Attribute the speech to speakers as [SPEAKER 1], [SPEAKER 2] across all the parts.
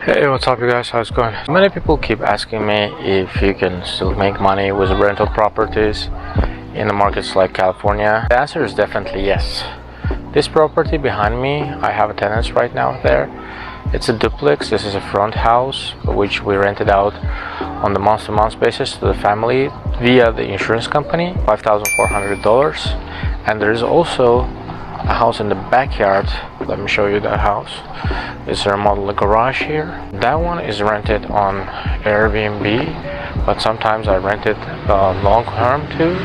[SPEAKER 1] Hey, what's up you guys? How's it going? Many people keep asking me if you can still make money with rental properties in the markets like California. The answer is definitely yes. This property behind me, I have tenants right now there. It's a duplex. This is a front house which we rented out on the month-to-month basis to the family via the insurance company, $5,400. And there is also a house in the backyard. Let me show you that house. It's a remodeled garage here. That one is rented on Airbnb, but sometimes I rent it long term too.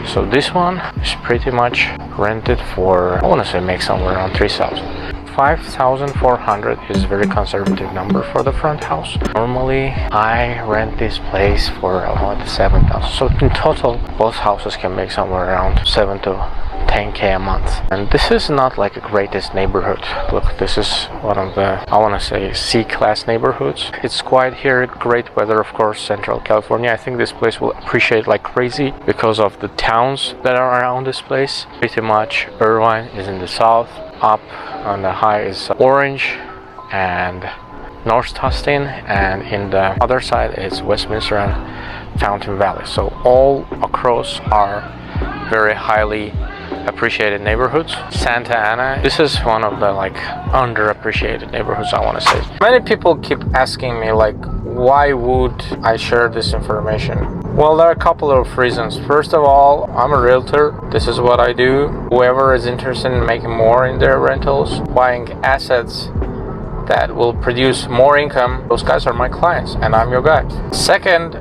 [SPEAKER 1] So this one is pretty much rented for, I want to say, make somewhere around 3,000. 5,400 is a very conservative number for the front house. Normally I rent this place for around 7,000. So in total both houses can make somewhere around 7 to 10k a month. And this is not like the greatest neighborhood. Look, this is one of the, I want to say, C-class neighborhoods. It's quiet here, great weather, of course, Central California. I think this place will appreciate like crazy because of the towns that are around this place. Pretty much Irvine is in the south, up on the high is Orange and North Tustin, and in the other side is Westminster and Fountain Valley. So all across are very highly appreciated neighborhoods. Santa Ana, this is one of the like underappreciated neighborhoods, I want to say. Many people keep asking me like, why would I share this information? Well, there are a couple of reasons. First of all, I'm a realtor. This is what I do. Whoever is interested in making more in their rentals, buying assets that will produce more income, those guys are my clients and I'm your guy. Second,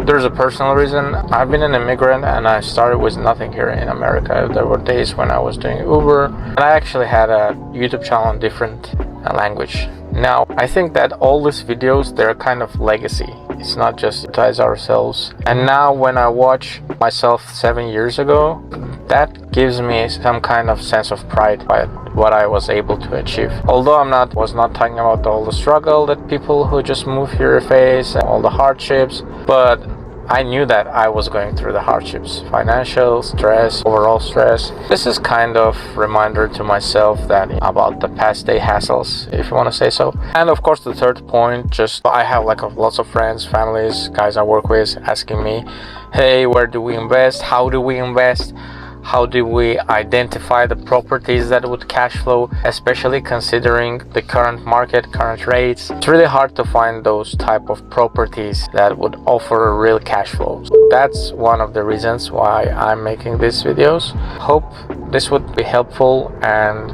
[SPEAKER 1] there's a personal reason. I've been an immigrant and I started with nothing here in America. There were days when I was doing Uber and I actually had a YouTube channel in different language. Now, I think that all these videos, they're kind of legacy. It's not just advertise ourselves. And now when I watch myself 7 years ago, that gives me some kind of sense of pride by what I was able to achieve. Although was not talking about all the struggle that people who just move here face, all the hardships, but I knew that I was going through the hardships, financial stress, overall stress. This is kind of reminder to myself that about the past day hassles, if you want to say so. And of course the third point, just I have like lots of friends, families, guys I work with asking me, hey, where do we invest? How do we invest? How do we identify the properties that would cash flow, especially considering the current market, current rates? It's really hard to find those type of properties that would offer a real cash flow. So that's one of the reasons why I'm making these videos. Hope this would be helpful and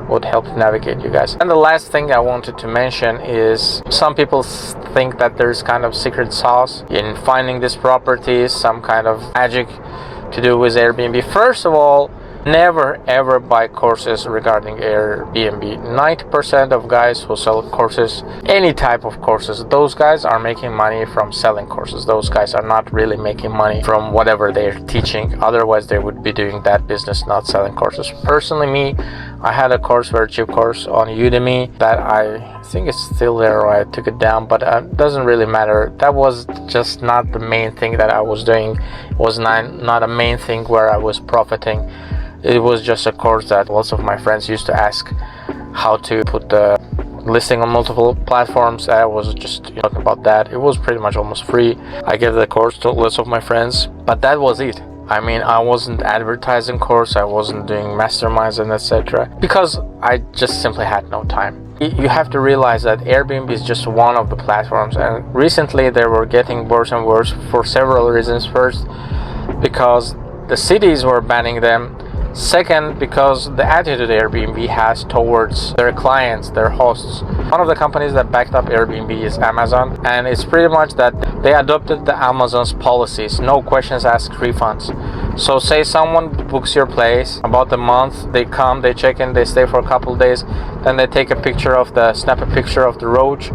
[SPEAKER 1] would help navigate you guys. And the last thing I wanted to mention is some people think that there's kind of secret sauce in finding these properties, some kind of magic to do with Airbnb. First of all, never ever buy courses regarding Airbnb. 90% of guys who sell courses, any type of courses, those guys are making money from selling courses. Those guys are not really making money from whatever they're teaching. Otherwise they would be doing that business, not selling courses. Personally, me, I had a course, very cheap course on Udemy that I think it's still there, or I took it down, but it doesn't really matter. That was just not the main thing that I was doing. It was not a main thing where I was profiting. It was just a course that lots of my friends used to ask how to put the listing on multiple platforms. I was just talking about that. It was pretty much almost free. I gave the course to lots of my friends, but that was it. I mean, I wasn't advertising course, I wasn't doing masterminds and etc. because I just simply had no time. You have to realize that Airbnb is just one of the platforms, and recently they were getting worse and worse for several reasons. First, because the cities were banning them. Second, because the attitude Airbnb has towards their clients, their hosts. One of the companies that backed up Airbnb is Amazon, and it's pretty much that they adopted the Amazon's policies, no questions asked, refunds. So say someone books your place, about a month, they come, they check in, they stay for a couple of days, then they take a picture of snap a picture of the roach.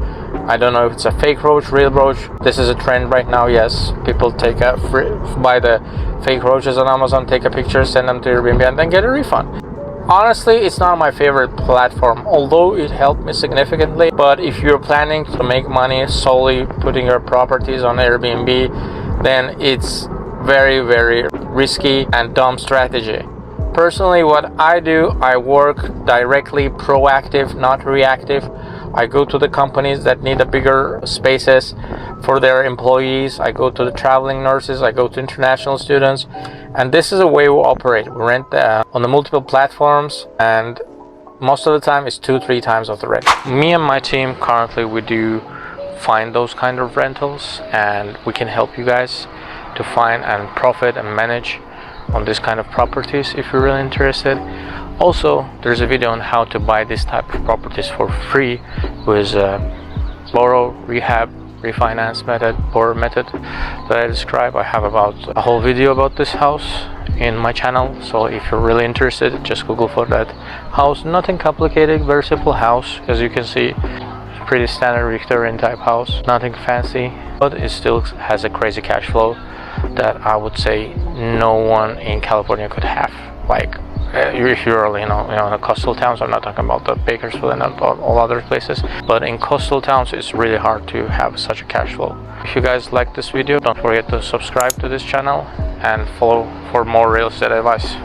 [SPEAKER 1] I don't know if it's a fake roach, real roach. This is a trend right now, yes. People buy the fake roaches on Amazon, take a picture, send them to Airbnb, and then get a refund. Honestly, it's not my favorite platform, although it helped me significantly. But if you're planning to make money solely putting your properties on Airbnb, then it's very, very risky and dumb strategy. Personally, what I do, I work directly proactive, not reactive. I go to the companies that need a bigger spaces for their employees. I go to the traveling nurses. I go to international students. And this is a way we operate. We rent on the multiple platforms, and most of the time it's 2-3 times of the rent. Me and my team currently, we do find those kind of rentals, and we can help you guys to find and profit and manage on this kind of properties if you're really interested. Also, there's a video on how to buy this type of properties for free with borrow, rehab, refinance method or method that I describe. I have about a whole video about this house in my channel, so if you're really interested, just Google for that house. Nothing complicated, very simple house. As you can see, pretty standard Victorian type house, nothing fancy, but it still has a crazy cash flow that I would say no one in California could have. Like if you're in a coastal towns, I'm not talking about the Bakersfield and all other places, but in coastal towns it's really hard to have such a cash flow. If you guys like this video, don't forget to subscribe to this channel and follow for more real estate advice.